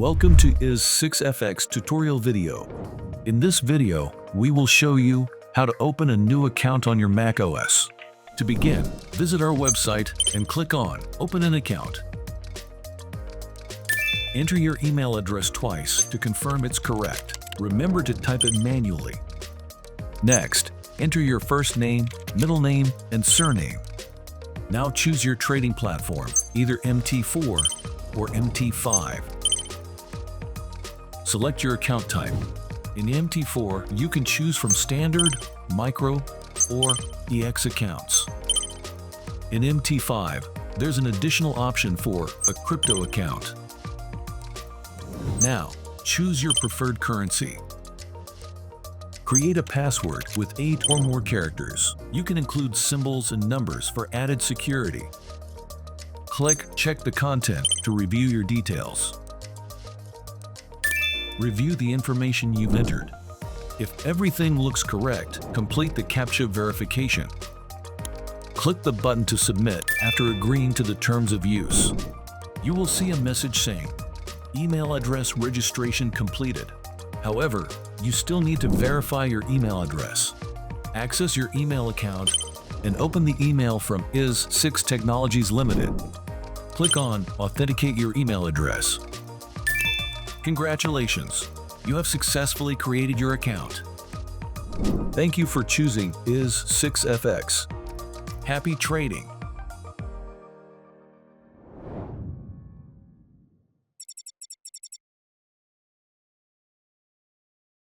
Welcome to is6fx tutorial video. In this video, we will show you how to open a new account on your macOS. To begin, visit our website and click on Open an Account. Enter your email address twice to confirm it's correct. Remember to type it manually. Next, enter your first name, middle name, and surname. Now choose your trading platform, either MT4 or MT5. Select your account type. In MT4, you can choose from standard, micro, or EX accounts. In MT5, there's an additional option for a crypto account. Now, choose your preferred currency. Create a password with 8 or more characters. You can include symbols and numbers for added security. Click Check the content to review your details. Review the information you've entered. If everything looks correct, complete the CAPTCHA verification. Click the button to submit after agreeing to the terms of use. You will see a message saying, "Email address registration completed." However, you still need to verify your email address. Access your email account and open the email from is6 Technologies Limited. Click on Authenticate your email address. Congratulations! You have successfully created your account. Thank you for choosing is6fx. Happy trading!